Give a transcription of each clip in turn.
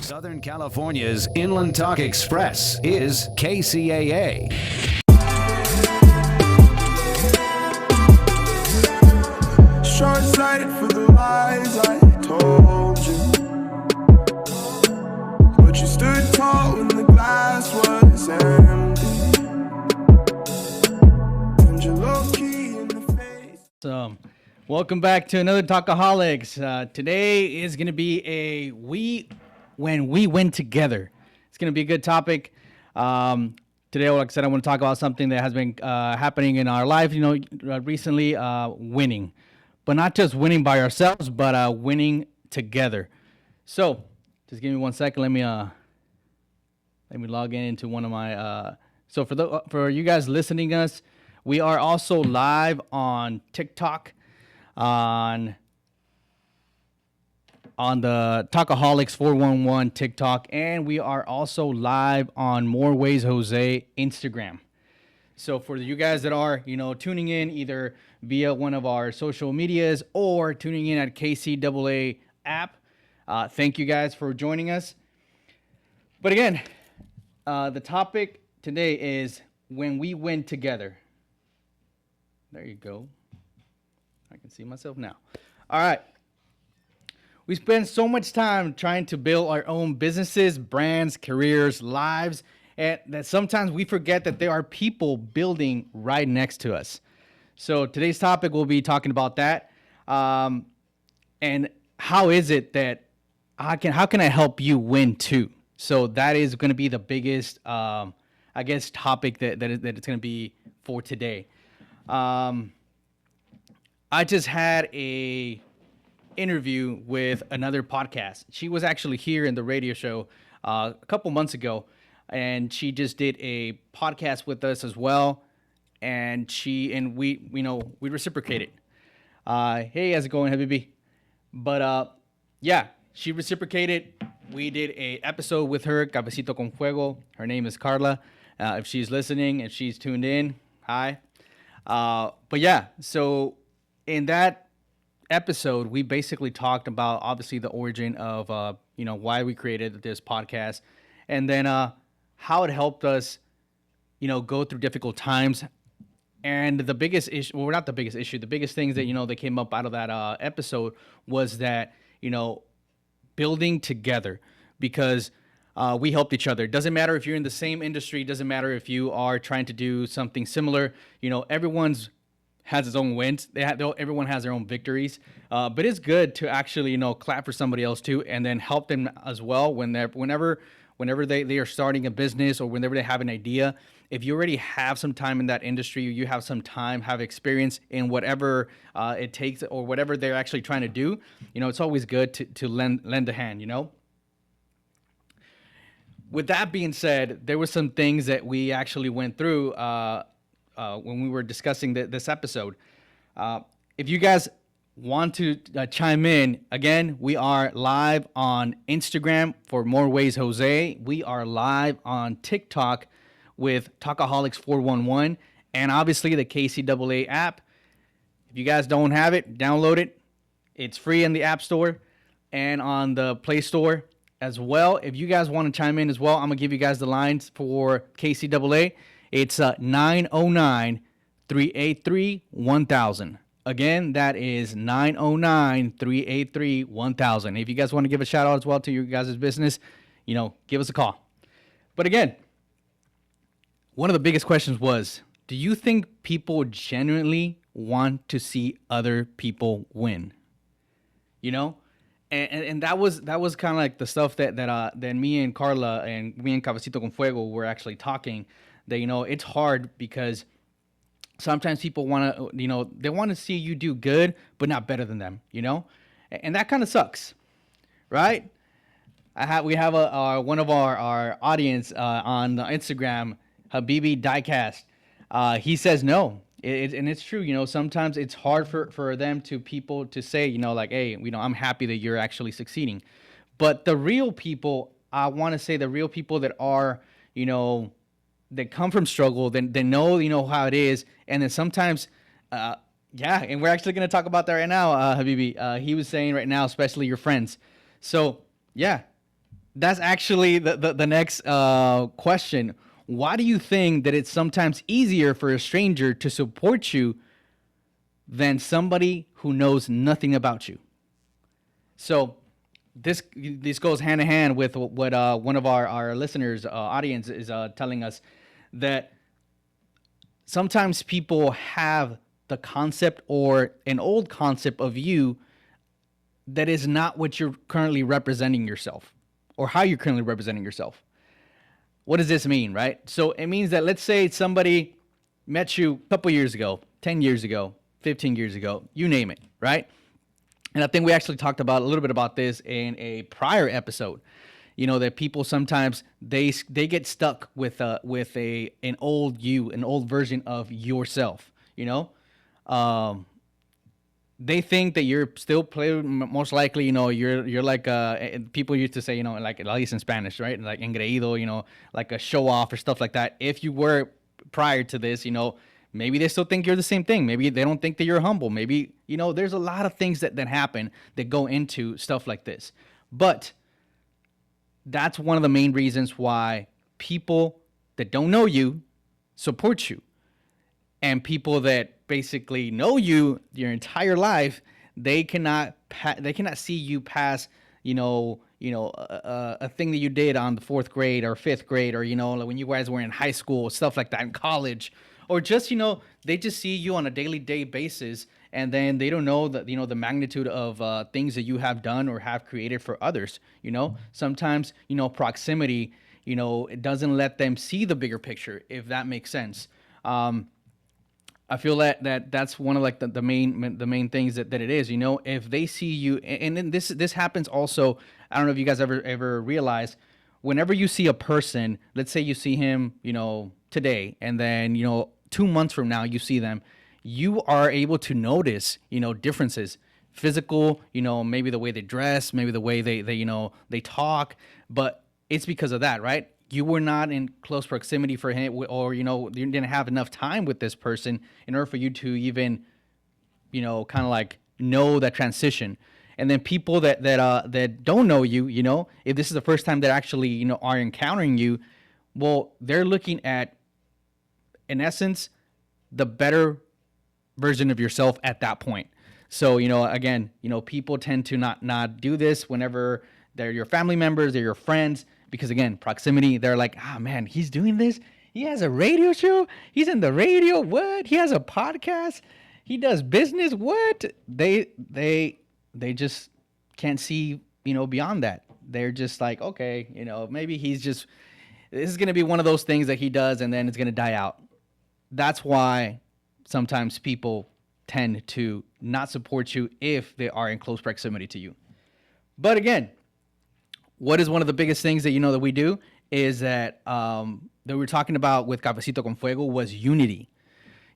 Southern California's Inland Talk Express is KCAA. Short-sighted for the lies I told you, but you stood tall when the glass was empty, and you're low-key in the face. So, welcome back to another Talkaholics. Today is going to be when we win together. It's going to be a good topic. Today, like I said, I want to talk about something that has been happening in our life, recently, winning. But not just winning by ourselves, but winning together. So, just give me 1 second. Let me log into one of my. So for you guys listening to us, we are also live on TikTok, on the Talkaholics 411 TikTok, and we are also live on More Ways Jose Instagram. So for you guys that are, tuning in either via one of our social medias or tuning in at KCAA app, thank you guys for joining us. But again, the topic today is when we win together. There you go. I can see myself now. All right. We spend so much time trying to build our own businesses, brands, careers, lives, and that sometimes we forget that there are people building right next to us. So today's topic, we'll be talking about that. And how is it that, how can I help you win too? So that is going to be the biggest, topic that it's going to be for today. I just had a interview with another podcast. She was actually here in the radio show a couple months ago, and she just did a podcast with us as well. And we reciprocated. Hey, how's it going, Habibi? But she reciprocated. We did a episode with her, Cafecito con Fuego. Her name is Carla. If she's listening, if she's tuned in, hi. So in that episode, we basically talked about obviously the origin of why we created this podcast, and then how it helped us go through difficult times. And the biggest issue, well, not the biggest issue, the biggest things that that came up out of that episode was that building together, because we helped each other. It doesn't matter if you're in the same industry, doesn't matter if you are trying to do something similar. Everyone's has its own wins. Everyone has their own victories. But it's good to actually, clap for somebody else too, and then help them as well whenever they are starting a business or whenever they have an idea. If you already have some time in that industry, or you have some time, have experience in whatever it takes or whatever they're actually trying to do, it's always good to lend a hand, With that being said, there were some things that we actually went through when we were discussing this episode. If you guys want to chime in, again, we are live on Instagram for More Ways Jose. We are live on TikTok with Talkaholics 411, and obviously the KCAA app. If you guys don't have it, download it. It's free in the App Store and on the Play Store as well. If you guys want to chime in as well, I'm going to give you guys the lines for KCAA. It's 909-383-1000. Again, that is 909-383-1000. If you guys want to give a shout out as well to your guys' business, give us a call. But again, one of the biggest questions was, do you think people genuinely want to see other people win? And that was kind of like the stuff that me and Carla and me and Cafecito con Fuego were actually talking. That it's hard because sometimes people want to they want to see you do good but not better than them, and that kind of sucks, right? We have one of our audience on Instagram, Habibi Diecast. He says no. And it's true, sometimes it's hard for people to say, hey, I'm happy that you're actually succeeding. But the real people, I want to say the real people that are, that come from struggle, then they know, how it is. And then sometimes, and we're actually going to talk about that right now, Habibi. He was saying right now, especially your friends. So, yeah, that's actually the next question. Why do you think that it's sometimes easier for a stranger to support you than somebody who knows nothing about you? So this goes hand in hand with what one of our listeners audience is telling us, that sometimes people have the concept or an old concept of you that is not what you're currently representing yourself, or how you're currently representing yourself. What does this mean, right? So it means that, let's say somebody met you a couple years ago, 10 years ago, 15 years ago, you name it, right? And I think we actually talked about a little bit about this in a prior episode. You know, that people sometimes they get stuck with an old you, an old version of yourself. You know, they think that you're still most likely, you know, you're like people used to say, you know, like at least in Spanish, right? Like engreído, you know, like a show off or stuff like that. If you were prior to this, you know, maybe they still think you're the same thing. Maybe they don't think that you're humble. Maybe, you know, there's a lot of things that happen that go into stuff like this. But that's one of the main reasons why people that don't know you support you, and people that basically know you your entire life, they cannot see you past, a thing that you did on the fourth grade or fifth grade, or, you know, like when you guys were in high school, stuff like that, in college, or just, you know, they just see you on a daily day basis, and then they don't know that, you know, the magnitude of things that you have done or have created for others. You know, sometimes, you know, proximity, you know, it doesn't let them see the bigger picture, if that makes sense. I feel that's one of like the main things that it is. You know, if they see you, and then this happens also. I don't know if you guys ever realize, whenever you see a person, let's say you see him, you know, today, and then, you know, 2 months from now you see them, you are able to notice, you know, differences, physical, you know, maybe the way they dress, maybe the way they you know, they talk, but it's because of that, right? You were not in close proximity for him, or, you know, you didn't have enough time with this person in order for you to even, you know, kind of like know that transition. And then people that don't know you, you know, if this is the first time that actually, you know, are encountering you, well, they're looking at, in essence, the better version of yourself at that point. So, you know, again, you know, people tend to not do this whenever they're your family members, they're your friends, because again, proximity, they're like, ah, man, he's doing this. He has a radio show. He's in the radio. What? He has a podcast. He does business. What? They just can't see, you know, beyond that. They're just like, okay, you know, maybe this is going to be one of those things that he does, and then it's going to die out. That's why sometimes people tend to not support you if they are in close proximity to you. But again, what is one of the biggest things that, you know, that we do is that we were talking about with Cafecito con Fuego was unity.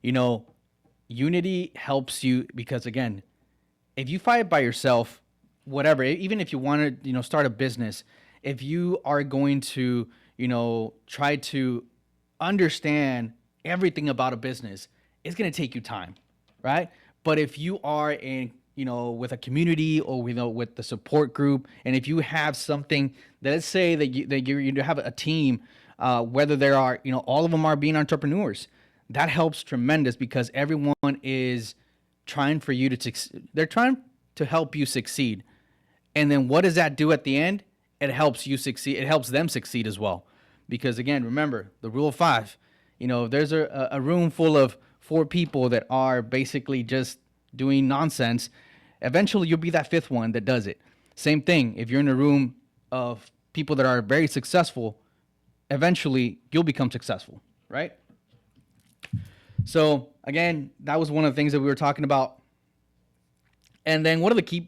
You know, unity helps you because, again, if you fight by yourself, whatever, even if you want to, you know, start a business, if you are going to, you know, try to understand everything about a business, it's going to take you time, right? But if you are in, you know, with a community, or, you know, with the support group, and if you have something, let's say that you have a team, whether there are, you know, all of them are being entrepreneurs, that helps tremendous, because everyone is trying for you to they're trying to help you succeed. And then what does that do at the end? It helps you succeed. It helps them succeed as well. Because again, remember the rule of 5. You know, if there's a room full of 4 people that are basically just doing nonsense, eventually you'll be that 5th one that does it. Same thing, if you're in a room of people that are very successful, eventually you'll become successful, right? So again, that was one of the things that we were talking about. And then one of the key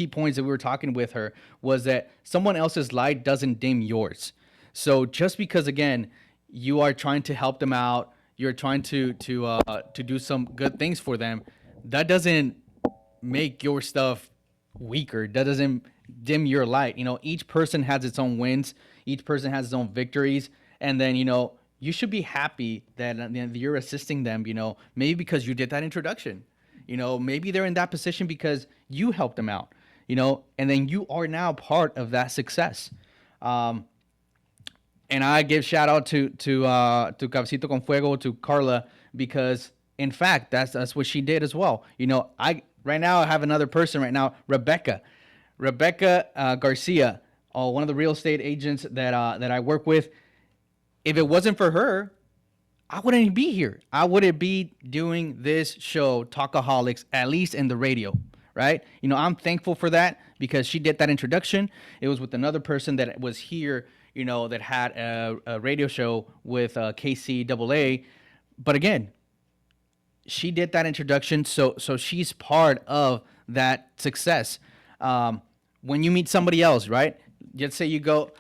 points that we were talking with her was that someone else's light doesn't dim yours. So just because, again, you are trying to help them out, you're trying to do some good things for them, that doesn't make your stuff weaker. That doesn't dim your light. You know, each person has its own wins. Each person has its own victories. And then, you know, you should be happy that you're assisting them, you know, maybe because you did that introduction. You know, maybe they're in that position because you helped them out, you know, and then you are now part of that success. And I give shout out to Cabecito con Fuego, to Carla, because in fact that's what she did as well. I right now I have another person right now, Rebecca Garcia, one of the real estate agents that I work with. If it wasn't for her, I wouldn't be here. I wouldn't be doing this show, Talkaholics, at least in the radio, right? I'm thankful for that because she did that introduction. It was with another person that was here, that had a radio show with KCAA. But again, she did that introduction, so she's part of that success. When you meet somebody else, right? Let's say you go,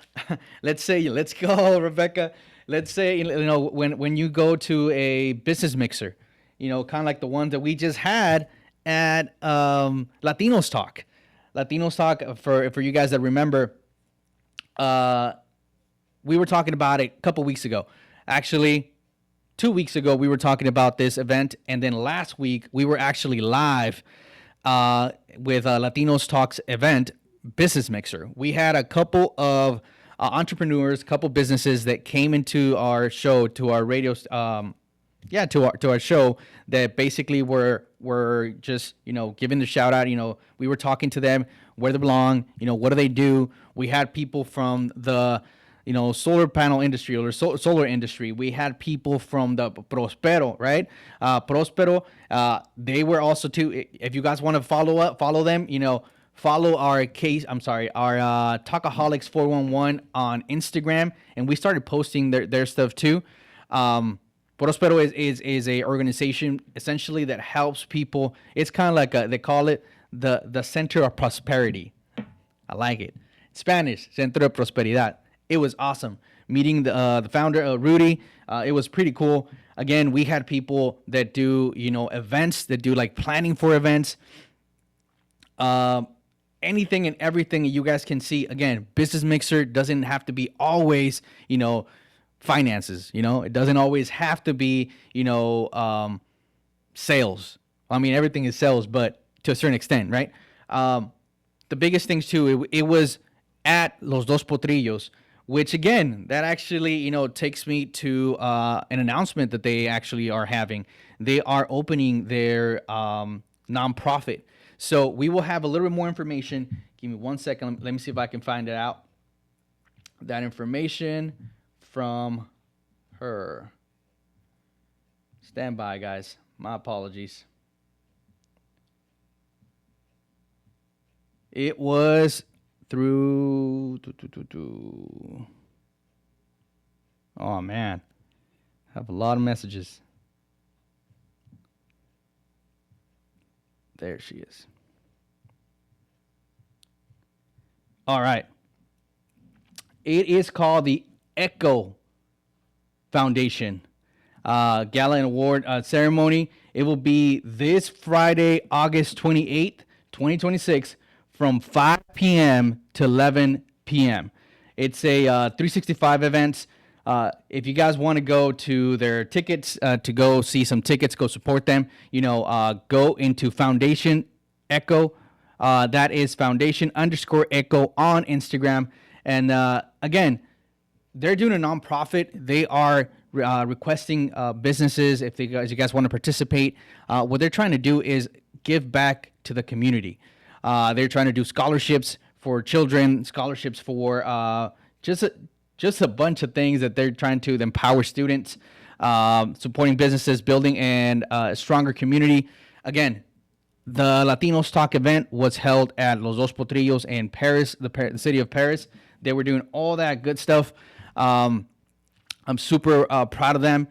let's go, Rebecca. Let's say, when you go to a business mixer, kind of like the ones that we just had at Latinos Talk. Latinos Talk, for you guys that remember, we were talking about it a couple weeks ago. Actually, 2 weeks ago, we were talking about this event. And then last week, we were actually live with Latinos Talks event, Business Mixer. We had a couple of entrepreneurs, couple businesses that came into our show, to our radio, to our show, that basically were just, giving the shout out. We were talking to them, where they belong, what do they do. We had people from the solar panel industry or solar industry. We had people from the Prospero, right? Prospero, they were also too. If you guys want to follow them, follow our Talkaholics 411 on Instagram, and we started posting their stuff too. Prospero is a organization essentially that helps people. It's kind of like they call it the Center of Prosperity. I like it. Spanish, Centro de Prosperidad. It was awesome meeting the founder, Rudy. It was pretty cool. Again, we had people that do events, that do like planning for events. Anything and everything that you guys can see. Again, Business Mixer doesn't have to be always, finances. It doesn't always have to be, sales. I mean, everything is sales, but to a certain extent, right? The biggest things too, it was at Los Dos Potrillos, which again, that actually, takes me to an announcement that they actually are having. They are opening their nonprofit. So we will have a little bit more information. Give me 1 second. Let me see if I can find it out. That information from her. Stand by, guys. My apologies. It was through. Oh, man. I have a lot of messages. There she is. All right. It is called the Echo Foundation Gala and Award Ceremony. It will be this Friday, August 28th, 2026, from 5 p.m. to 11 p.m. It's a 365 event. If you guys want to go to their tickets, to go see some tickets, go support them, go into Foundation Echo. That is Foundation_Echo on Instagram. And again, they're doing a nonprofit. They are requesting businesses, if you guys want to participate. What they're trying to do is give back to the community. They're trying to do scholarships for children, scholarships for just a bunch of things that they're trying to empower students, supporting businesses, building a stronger community. Again, the Latinos Talk event was held at Los Dos Potrillos in Paris, the city of Paris. They were doing all that good stuff. I'm super proud of them.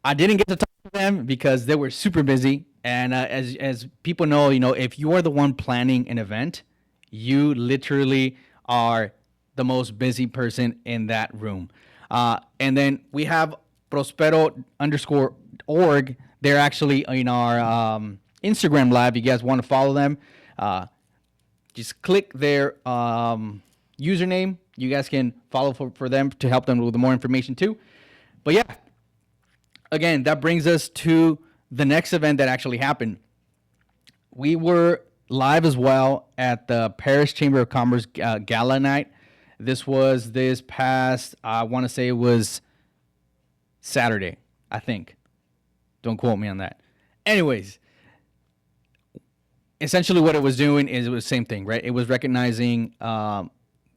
I didn't get to talk to them because they were super busy. And as people know, if you are the one planning an event, you literally are the most busy person in that room. And then we have Prospero_org. They're actually in our Instagram live. You guys want to follow them? Just click their username. You guys can follow for them to help them with more information too. But yeah, again, that brings us to the next event that actually happened. We were live as well at the Paris Chamber of Commerce Gala night. This was this past, I want to say it was Saturday, I think. Don't quote me on that. Anyways, essentially what it was doing is it was the same thing, right? It was recognizing the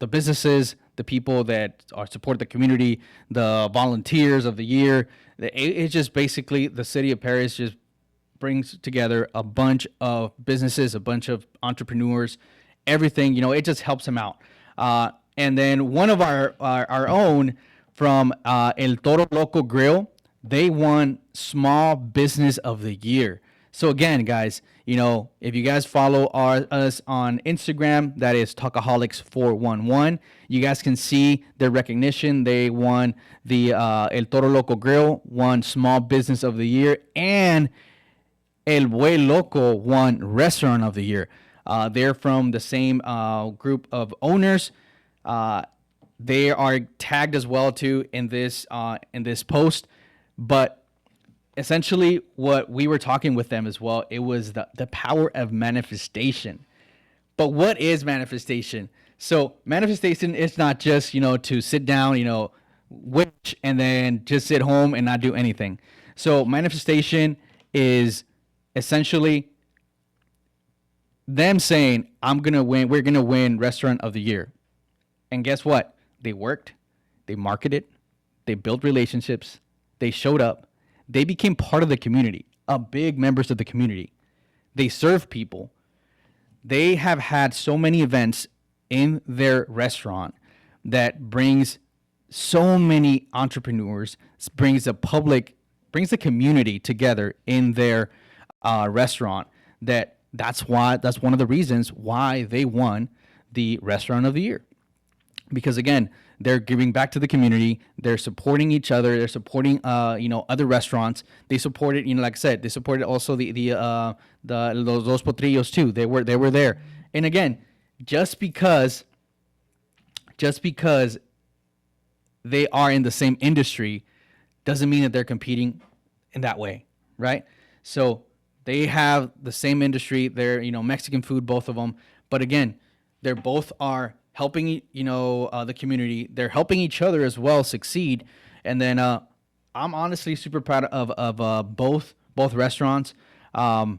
businesses, the people that are support the community, the volunteers of the year. It's just basically the city of Paris just brings together a bunch of businesses, a bunch of entrepreneurs, everything. It just helps them out. And then one of our own from El Toro Loco Grill, they won Small Business of the Year. So again, guys, if you guys follow us on Instagram, that is Talkaholics 411. You guys can see their recognition. They won the El Toro Loco Grill, won Small Business of the Year, and El Buey Loco won Restaurant of the Year. They're from the same group of owners. They are tagged as well too in this post, but essentially what we were talking with them as well, it was the power of manifestation. But what is manifestation? So manifestation is not just to sit down, wish and then just sit home and not do anything. So manifestation is essentially them saying, we're gonna win Restaurant of the Year. And guess what? They worked, they marketed, they built relationships, they showed up, they became part of the community, big members of the community. They serve people. They have had so many events in their restaurant that brings so many entrepreneurs, brings the community together in their restaurant. That's one of the reasons why they won the Restaurant of the Year. Because again, they're giving back to the community. They're supporting each other. They're supporting, other restaurants. They supported, like I said, they supported also the Los Potrillos too. They were there. And again, just because they are in the same industry doesn't mean that they're competing in that way, right? So they have the same industry. They're, Mexican food, both of them. But again, they're both are helping, the community. They're helping each other as well succeed. And then I'm honestly super proud of both restaurants. And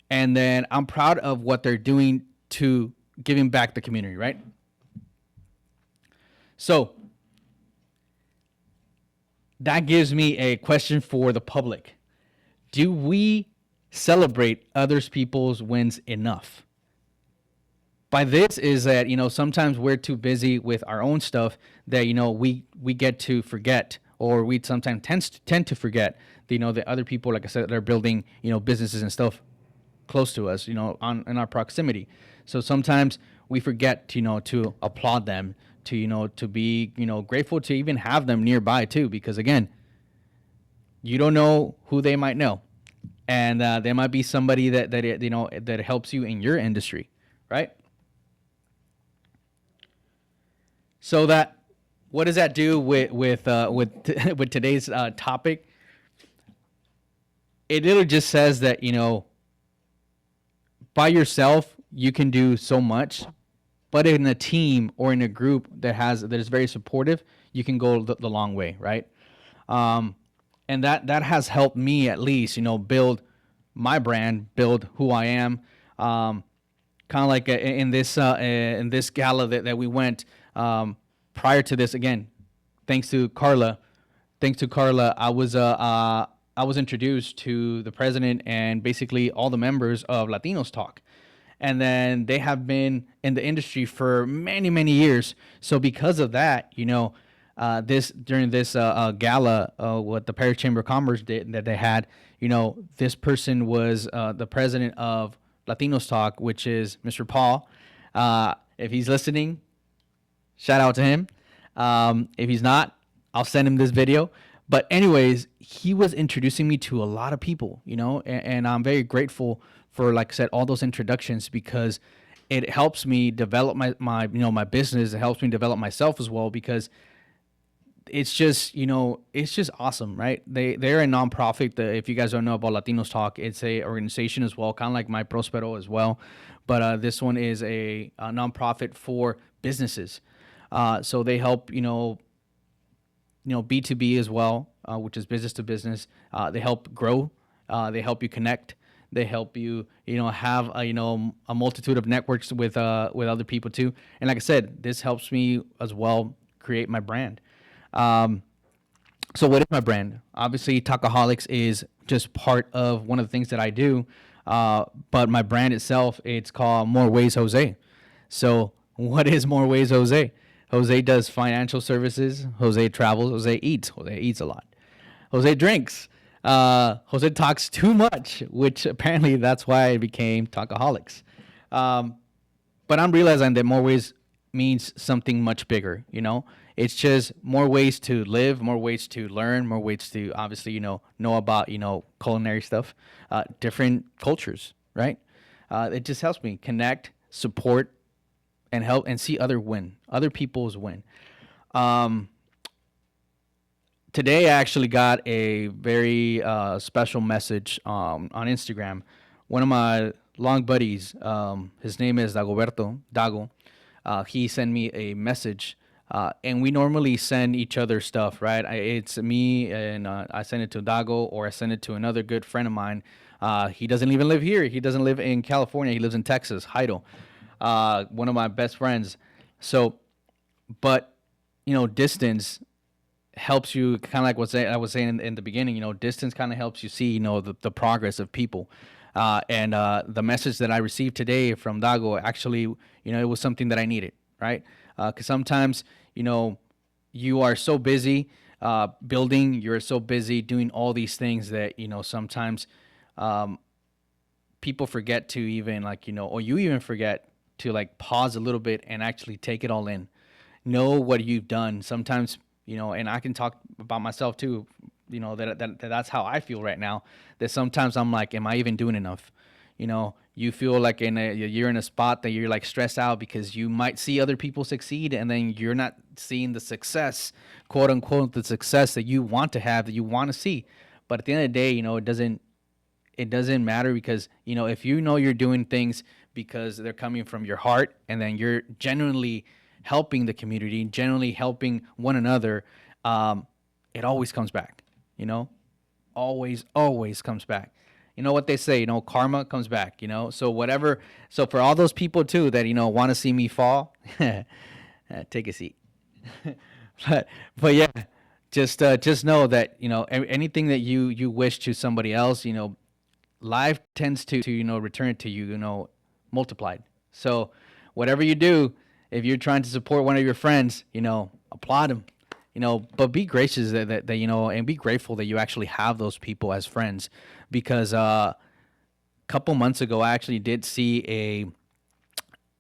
then I'm proud of what they're doing to giving back the community, right? So that gives me a question for the public. Do we celebrate others people's wins enough? By this is that, sometimes we're too busy with our own stuff that, we get to forget, or we sometimes tend to forget, the other people, like I said, that are building, businesses and stuff close to us, in our proximity. So sometimes we forget, to applaud them, to be, grateful to even have them nearby too, because again, you don't know who they might know. And there might be somebody that helps you in your industry, right? So what does that do with today's topic? It literally just says that by yourself you can do so much, but in a team or in a group that is very supportive, you can go the long way, right? And that has helped me at least build my brand, build who I am. Kind of like in this gala that we went. Prior to this, again, thanks to Carla, I was introduced to the president and basically all the members of Latinos Talk, and then they have been in the industry for many, many years. So because of that, during this gala, what the Paris Chamber of Commerce did that they had, this person was the president of Latinos Talk, which is Mr. Paul. If he's listening, shout out to him. If he's not, I'll send him this video. But anyways, he was introducing me to a lot of people, and I'm very grateful for, like I said, all those introductions, because it helps me develop my business. It helps me develop myself as well, because it's just awesome, right? They're a nonprofit. If you guys don't know about Latinos Talk, it's a organization as well, kind of like My Prospero as well. But this one is a nonprofit for businesses. So they help, B2B as well, which is business to business. They help grow. They help you connect. They help you, have a multitude of networks with other people too. And like I said, this helps me as well create my brand. So what is my brand? Obviously, Talkaholics is just part of one of the things that I do. But my brand itself, it's called More Ways Jose. So what is More Ways Jose? Jose does financial services. Jose travels. Jose eats. Jose eats a lot. Jose drinks. Jose talks too much, which apparently that's why I became Talkaholics. But I'm realizing that more ways means something much bigger. It's just more ways to live, more ways to learn, more ways to obviously, know about, culinary stuff, different cultures, right? It just helps me connect, support, and help and see other people's win. Today, I actually got a very special message on Instagram. One of my long buddies, his name is Dago. He sent me a message, and we normally send each other stuff, right? It's me, and I send it to Dago, or I send it to another good friend of mine. He doesn't even live here. He doesn't live in California. He lives in Texas, Heido. One of my best friends. So, but, distance helps you, kind of like what I was saying in the beginning, distance kind of helps you see, the progress of people. And the message that I received today from Dago, actually, it was something that I needed, right? Because sometimes, you are so busy building, you're so busy doing all these things that, sometimes people forget to even or you even forget to pause a little bit and actually take it all in. Know what you've done. Sometimes, and I can talk about myself too, that's how I feel right now, that sometimes I'm like, am I even doing enough? You feel like you're in a spot that you're stressed out because you might see other people succeed, and then you're not seeing the success, quote unquote, the success that you want to have, that you want to see. But at the end of the day, it doesn't matter, because, if you're doing things because they're coming from your heart, and then you're genuinely helping the community, genuinely helping one another, it always comes back, always comes back. You know what they say, karma comes back, so for all those people too that, want to see me fall, take a seat. but yeah, just know that, anything that you wish to somebody else, life tends to return it to you, multiplied. So whatever you do, if you're trying to support one of your friends, applaud them, but be gracious that and be grateful that you actually have those people as friends. Because a couple months ago, I actually did see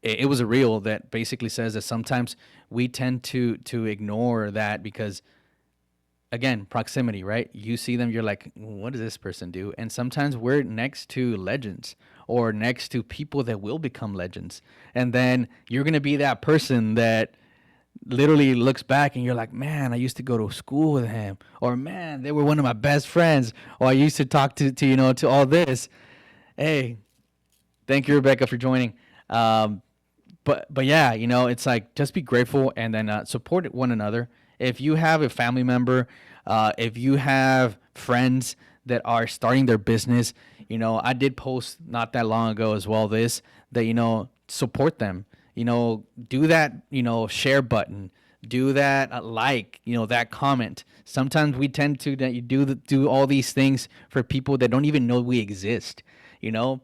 it was a reel that basically says that sometimes we tend to ignore that because, again, proximity, right? You see them, you're like, what does this person do? And sometimes we're next to legends, or next to people that will become legends. And then you're going to be that person that literally looks back and you're like, man, I used to go to school with him, or man, they were one of my best friends, or I used to talk to all this. Hey, thank you, Rebecca, for joining. But yeah, it's like, just be grateful, and then support one another. If you have a family member, if you have friends that are starting their business, I did post not that long ago as well that support them. Do that, share button, do that, that comment. Sometimes we tend to that you do all these things for people that don't even know we exist.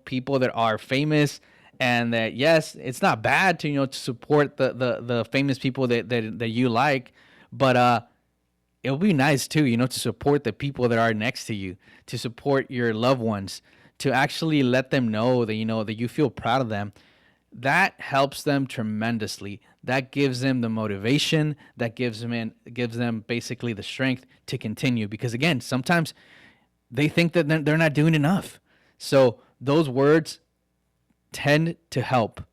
People that are famous, and that, yes, it's not bad to to support the famous people that you like, but it would be nice too, to support the people that are next to you, to support your loved ones, to actually let them know that that you feel proud of them. That helps them tremendously. That gives them the motivation. That gives them basically the strength to continue. Because again, sometimes they think that they're not doing enough. So those words tend to help.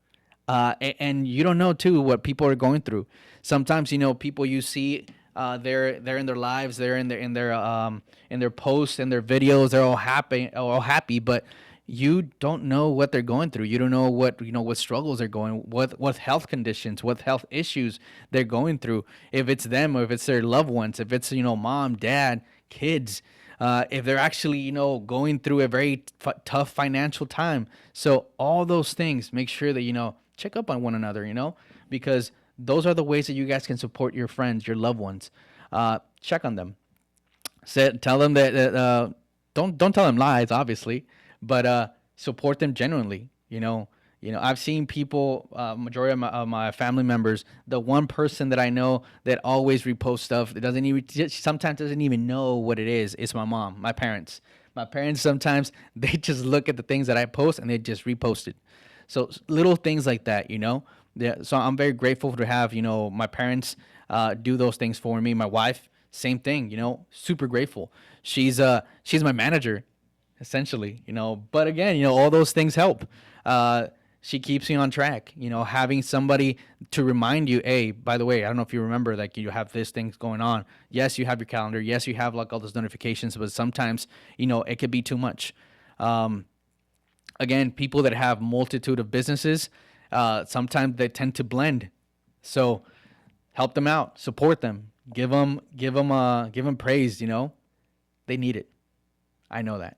And you don't know too what people are going through. Sometimes people you see, they're in their lives, they're in their posts and their videos, they're all happy, but you don't know what they're going through. You don't know what struggles they're going, what health conditions, what health issues they're going through. If it's them or if it's their loved ones, if it's mom, dad, kids, if they're actually going through a very tough financial time. So all those things, make sure that check up on one another. Because those are the ways that you guys can support your friends, your loved ones. Check on them. Tell them that don't tell them lies, obviously, but support them genuinely. I've seen people, majority of my family members, the one person that I know that always reposts stuff that doesn't even sometimes doesn't even know what it is my mom, my parents. My parents sometimes they just look at the things that I post and they just repost it. So little things like that. Yeah. So I'm very grateful to have my parents do those things for me. My wife, same thing. Super grateful. She's my manager essentially, but again, all those things help. She keeps me on track, having somebody to remind you, hey, by the way, I don't know if you remember, like, you have this things going on. Yes, you have your calendar. Yes, you have like all those notifications, but sometimes, it could be too much. Again, people that have multitude of businesses, sometimes they tend to blend. So help them out, support them, give them praise, they need it. I know that.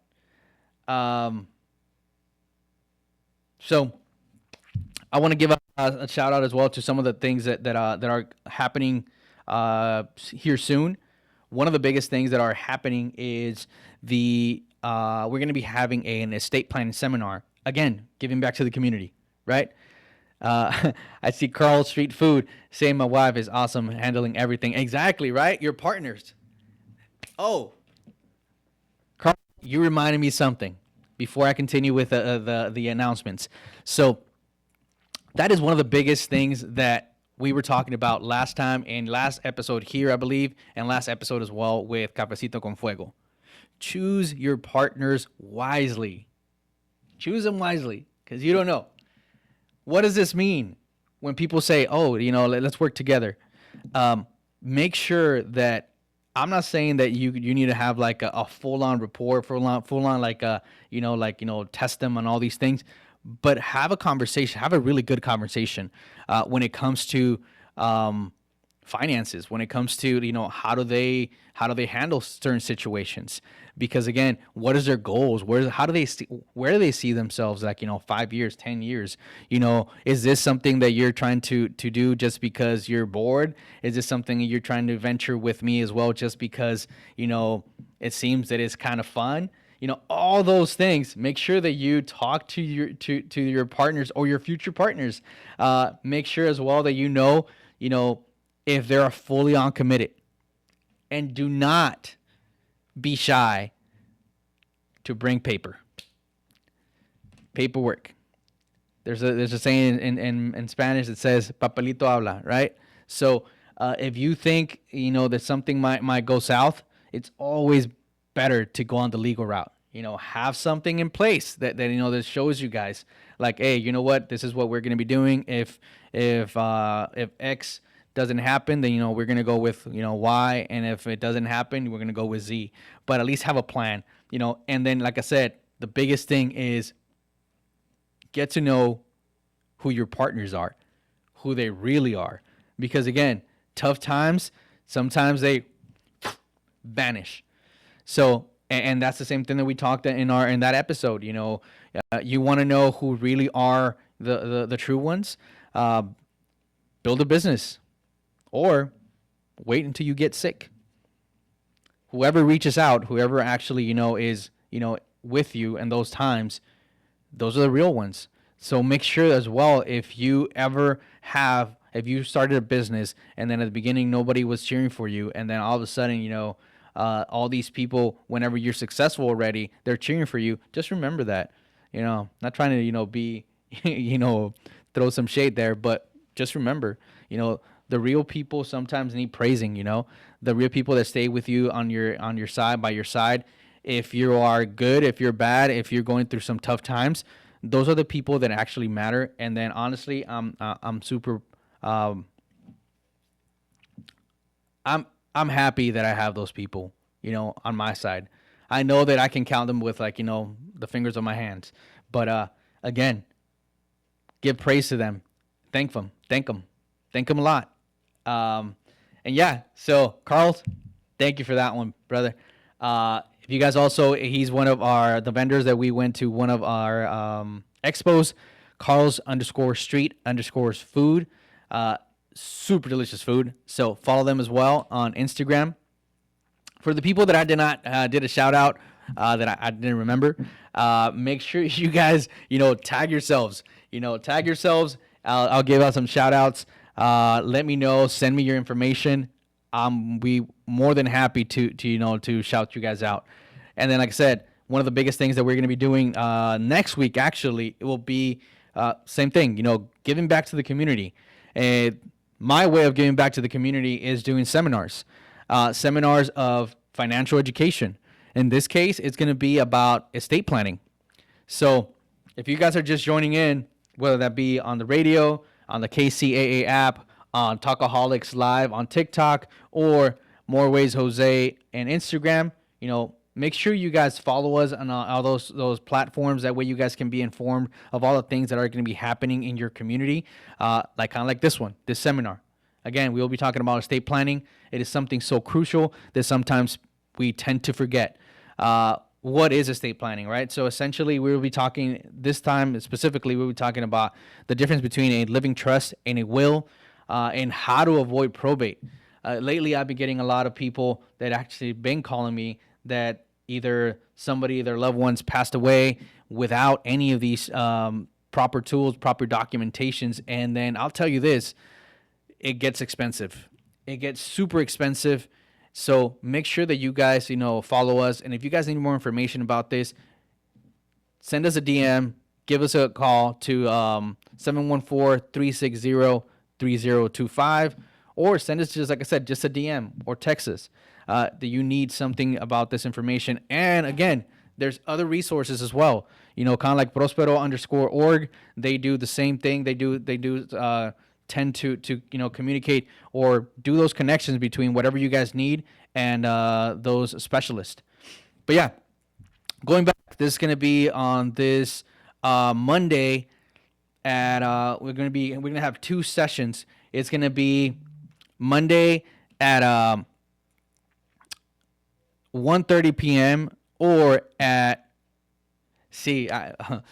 So I want to give a shout out as well to some of the things that are happening here soon. One of the biggest things that are happening is we're going to be having an estate planning seminar. Again, giving back to the community, right? I see Carl Street Food saying my wife is awesome handling everything. Exactly, right? Your partners. Oh, Carl, you reminded me something before I continue with the announcements. So that is one of the biggest things that we were talking about last time in last episode here, I believe, and last episode as well with Cafecito con Fuego. Choose your partners wisely. Choose them wisely, because you don't know. What does this mean when people say, "Oh, let's work together"? Make sure that I'm not saying that you need to have like a full on report, full on like test them on all these things, but have a conversation, have a really good conversation when it comes to finances, when it comes to how do they handle certain situations, because again, what is their goals, where do they see themselves, like 5 years, 10 years, is this something that you're trying to do just because you're bored? Is this something that you're trying to venture with me as well just because it seems that it's kind of fun? All those things. Make sure that you talk to your partners or your future partners. Make sure as well that if they're fully on committed, and do not be shy to bring paperwork. There's a saying in Spanish that says "papelito habla," right? So if you think that something might go south, it's always better to go on the legal route. Have something in place that shows you guys, like, hey, you know what, this is what we're going to be doing. If X doesn't happen, then we're gonna go with Y, and if it doesn't happen, we're gonna go with Z. But at least have a plan, And then, like I said, the biggest thing is get to know who your partners are, who they really are, because again, tough times sometimes they vanish. So, and that's the same thing that we talked in that episode. You want to know who really are the true ones. Build a business. Or wait until you get sick. Whoever reaches out, whoever actually, is, with you in those times, those are the real ones. So make sure as well, if you started a business and then at the beginning nobody was cheering for you, and then all of a sudden, all these people, whenever you're successful already, they're cheering for you. Just remember that, not trying to, be, throw some shade there, but just remember, the real people sometimes need praising, the real people that stay with you on your side, by your side. If you are good, if you're bad, if you're going through some tough times, those are the people that actually matter. And then honestly, I'm super, I'm happy that I have those people, on my side. I know that I can count them with like, the fingers on my hands. But again, give praise to them. Thank them. Thank them. Thank them a lot. And yeah, so Carl, thank you for that one, brother. If you guys also, he's one of the vendors that we went to one of our expos, Carl's _street_ food. Super delicious food. So follow them as well on Instagram. For the people that I did a shout out that I didn't remember, make sure you guys, tag yourselves. Tag yourselves. I'll give out some shout outs. Let me know. Send me your information. We more than happy to shout you guys out. And then, like I said, one of the biggest things that we're going to be doing next week, actually, it will be same thing. Giving back to the community. My way of giving back to the community is doing seminars. Seminars of financial education. In this case, it's going to be about estate planning. So if you guys are just joining in, whether that be on the radio, on the KCAA app, on Talkaholics Live on TikTok, or More Ways Jose and Instagram, make sure you guys follow us on all those platforms. That way you guys can be informed of all the things that are going to be happening in your community, like this seminar. Again, we will be talking about estate planning. It is something so crucial that sometimes we tend to forget. What is estate planning, right? So essentially, we will be talking this time specifically. We'll be talking about the difference between a living trust and a will, and how to avoid probate. Lately, I've been getting a lot of people that actually been calling me that either their loved ones passed away without any of these proper tools, proper documentations, and then I'll tell you this. It gets expensive. It gets super expensive. So make sure that you guys, follow us. And if you guys need more information about this, send us a DM, give us a call to 714-360-3025, or send us just a DM or text us that you need something about this information. And again, there's other resources as well. Kind of like Prospero_org. They do the same thing. They do tend to communicate or do those connections between whatever you guys need and those specialists. But yeah, going back, this is going to be on this Monday at we're going to have 2 sessions. It's going to be Monday at 1:30 p.m. or at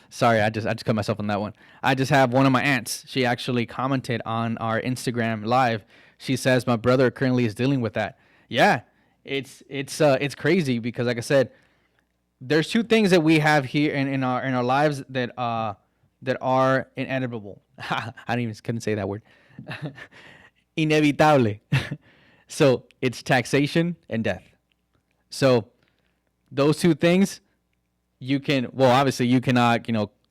sorry, I just cut myself on that one. I just have one of my aunts. She actually commented on our Instagram live. She says my brother currently is dealing with that. Yeah, it's crazy because, like I said, there's 2 things that we have here in our lives that are inevitable. Couldn't say that word. Inevitable. So it's taxation and death. So those 2 things. You can, obviously you cannot,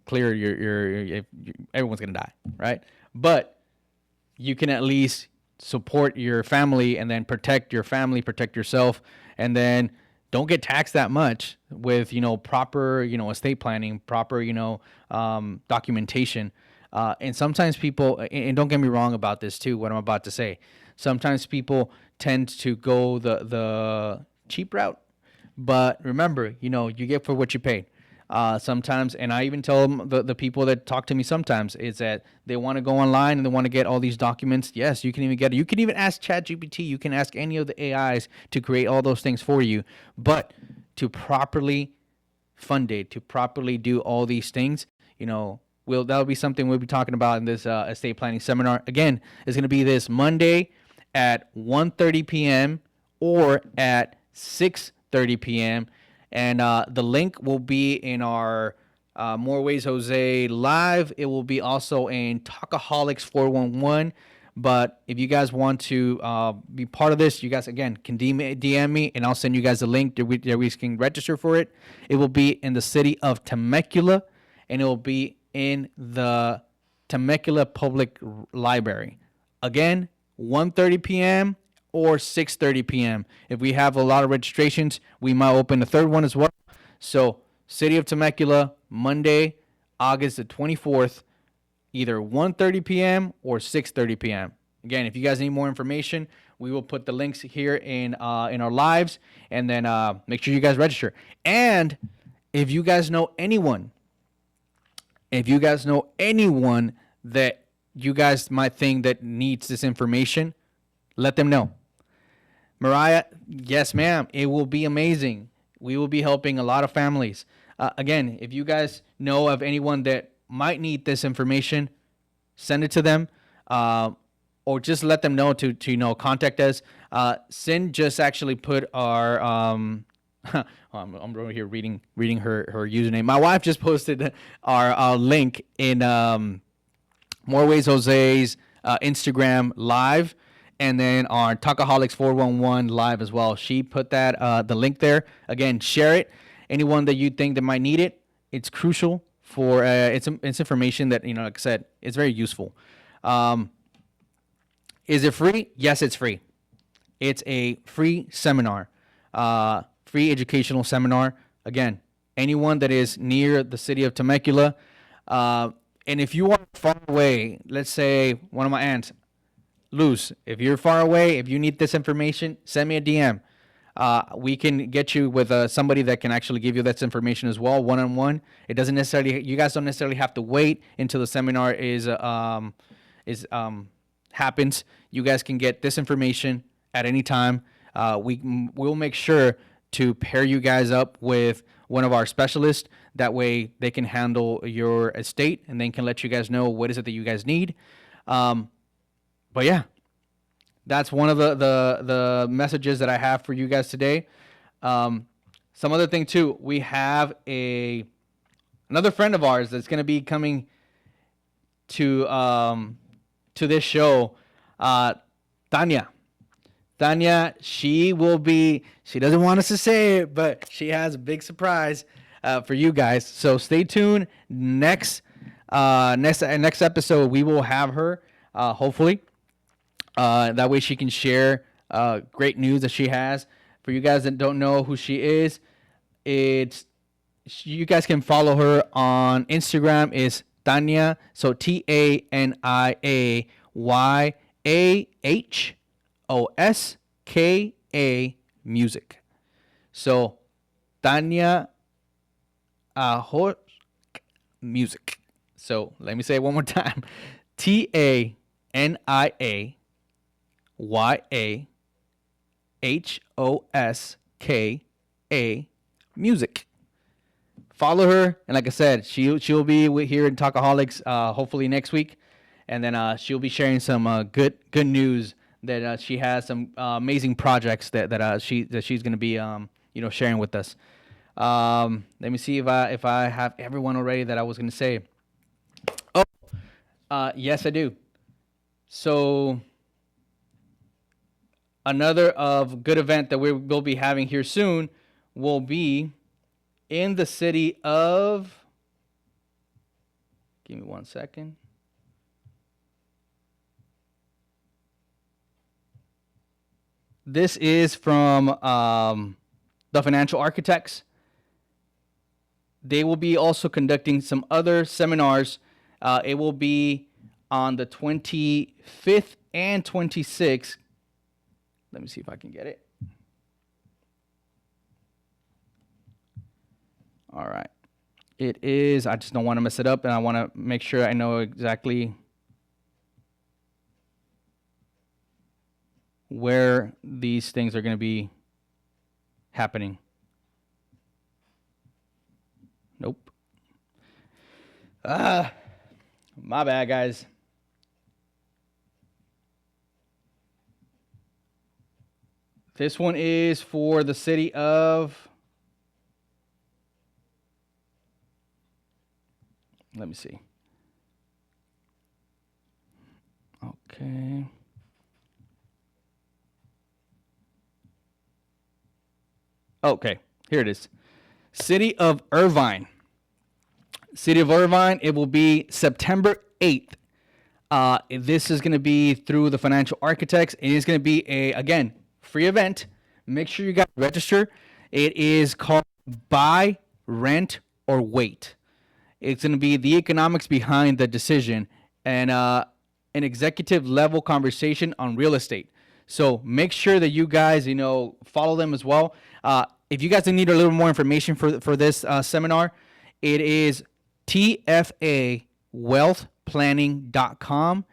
clear your everyone's going to die, right? But you can at least support your family and then protect your family, protect yourself, and then don't get taxed that much with, proper, estate planning, proper, documentation. And sometimes people, and don't get me wrong about this too, what I'm about to say, sometimes people tend to go the cheap route. But remember, you get for what you paid. Sometimes, and I even tell them, the people that talk to me sometimes, is that they want to go online and they want to get all these documents. Yes, you can even get it. You can even ask ChatGPT. You can ask any of the AIs to create all those things for you. But to properly fund it, to properly do all these things, that'll be something we'll be talking about in this estate planning seminar. Again, it's going to be this Monday at 1:30 p.m. or at 6:30 p.m. And the link will be in our More Ways Jose live. It will be also in Talkaholics 411. But if you guys want to be part of this, you guys, again, can DM me, and I'll send you guys a link that we can register for it. It will be in the city of Temecula, and it will be in the Temecula Public Library. Again, 1:30 p.m. or 6:30 p.m. If we have a lot of registrations, we might open a 3rd one as well. So, City of Temecula, Monday, August the 24th, either 1:30 p.m. or 6:30 p.m. Again, if you guys need more information, We will put the links here in our lives, and then make sure you guys register. And if you guys know anyone, that you guys might think that needs this information, let them know. Mariah, yes, ma'am. It will be amazing. We will be helping a lot of families. Again, if you guys know of anyone that might need this information, send it to them, or just let them know to contact us. Sin just actually put our I'm over here reading her username. My wife just posted our link in More Ways Jose's Instagram live, and then our Talkaholics 411 live as well. She put that the link there. Again, share it. Anyone that you think that might need it, it's crucial for it's information that, like I said, it's very useful. Is it free? Yes, it's free. It's a free seminar, free educational seminar. Again, anyone that is near the city of Temecula, and if you are far away, let's say one of my aunts, Luz, if you're far away, if you need this information, send me a DM. We can get you with somebody that can actually give you this information as well, one-on-one. It doesn't necessarily, you guys don't necessarily have to wait until the seminar happens. You guys can get this information at any time. We'll make sure to pair you guys up with one of our specialists. That way they can handle your estate and then can let you guys know what is it that you guys need. But yeah, that's one of the messages that I have for you guys today. Some other thing too, we have another friend of ours that's going to be coming to this show, Tanya. She doesn't want us to say it, but she has a big surprise for you guys. So stay tuned. Next episode, we will have her, hopefully. That way she can share great news that she has. For you guys that don't know who she is, you guys can follow her on Instagram. Is Tanya, so TANIAYAHOSKA music. So Tanya music. So let me say it one more time. TANIAYAHOSKA music. Follow her, and like I said, she'll be here in Talkaholics hopefully next week, and then she'll be sharing some good news that she has some amazing projects that she's going to be sharing with us. Let me see if I have everyone already that I was going to say. Oh, yes, I do. So another good event that we will be having here soon will be in the city of, give me 1 second. This is from the Financial Architects. They will be also conducting some other seminars. It will be on the 25th and 26th. Let me see if I can get it. All right. It is, I just don't want to mess it up, and I want to make sure I know exactly where these things are going to be happening. Nope. My bad, guys. This one is for the city of, let me see. Okay. Okay, here it is. City of Irvine. City of Irvine, it will be September 8th. This is going to be through the Financial Architects. It is going to be again, free event. Make sure you guys register. It is called Buy, Rent, or Wait. It's going to be the economics behind the decision and an executive level conversation on real estate. So make sure that you guys, follow them as well. If you guys need a little more information for this seminar, it is tfawealthplanning.com.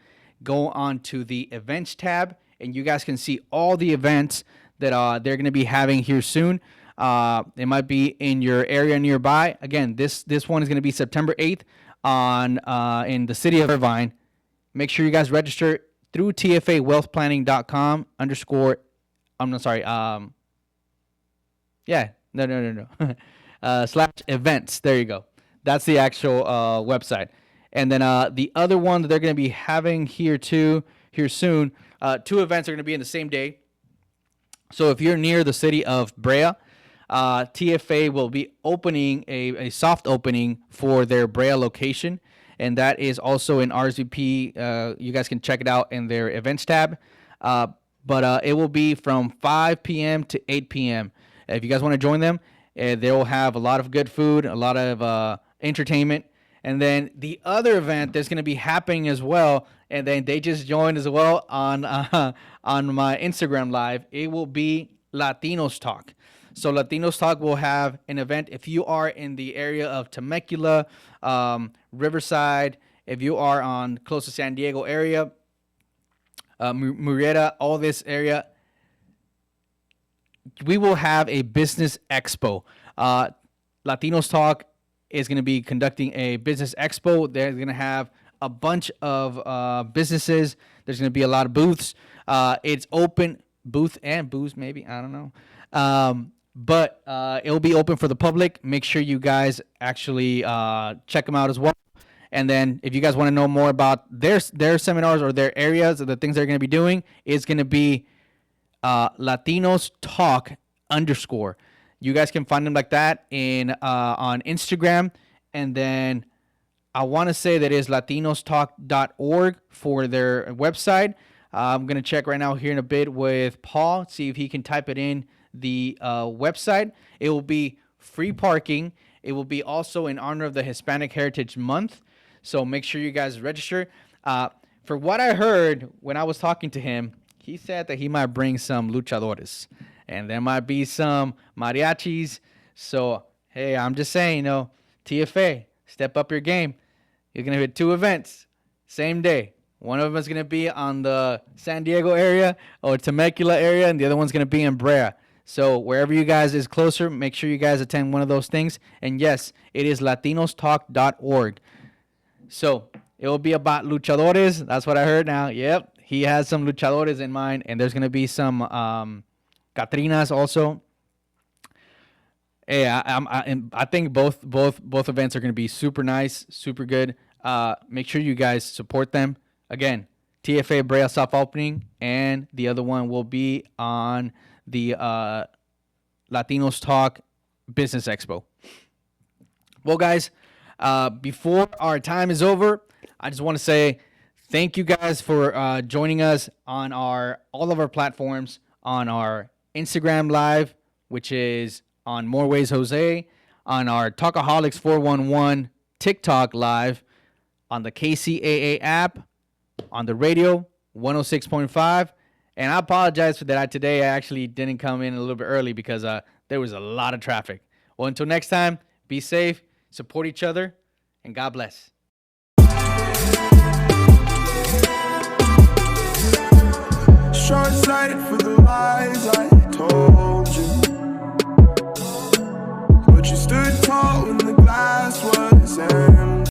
Go on to the events tab, and you guys can see all the events that they're going to be having here soon. It might be in your area nearby. Again, this one is going to be September 8th in the city of Irvine. Make sure you guys register through tfawealthplanning.com _ I'm sorry. No. / events. There you go. That's the actual website. And then the other one that they're going to be having here soon, 2 events are going to be in the same day. So if you're near the city of Brea, TFA will be opening a soft opening for their Brea location, and that is also in RSVP. You guys can check it out in their events tab. But it will be from 5 p.m. to 8 p.m. If you guys want to join them, they will have a lot of good food, a lot of entertainment. And then the other event that's going to be happening as well, and then they just joined as well on my Instagram Live, it will be Latinos Talk. So Latinos Talk will have an event. If you are in the area of Temecula, Riverside, if you are on close to San Diego area, Murrieta, all this area, we will have a business expo. Latinos Talk is going to be conducting a business expo. They're going to have a bunch of businesses. There's going to be a lot of booths. It's open, booth and booths maybe, I don't know. But it'll be open for the public. Make sure you guys actually check them out as well. And then if you guys want to know more about their seminars or their areas or the things they're going to be doing, it's going to be Latinos Talk _ You guys can find them like that on Instagram. And then I want to say that is latinostalk.org for their website. I'm going to check right now here in a bit with Paul, see if he can type it in the website. It will be free parking. It will be also in honor of the Hispanic Heritage Month. So make sure you guys register. For what I heard when I was talking to him, he said that he might bring some luchadores. And there might be some mariachis. So, hey, I'm just saying, TFA, step up your game. You're going to hit 2 events, same day. One of them is going to be on the San Diego area or Temecula area, and the other one's going to be in Brea. So wherever you guys is closer, make sure you guys attend one of those things. And yes, it is latinostalk.org. So it will be about luchadores. That's what I heard now. Yep, he has some luchadores in mind, and there's going to be some Catrinas also. Hey, I think both events are going to be super nice, super good. Make sure you guys support them. Again, TFA Brea soft opening, and the other one will be on the Latinos Talk Business Expo. Well, guys, before our time is over, I just want to say thank you guys for joining us on all of our platforms, on our Instagram Live, which is on More Ways Jose, on our Talkaholics 411 TikTok Live, on the KCAA app, on the radio 106.5. And I apologize for that. Today I actually didn't come in a little bit early because there was a lot of traffic. Well, until next time, be safe, support each other, and God bless. Short-sighted for the lies I told.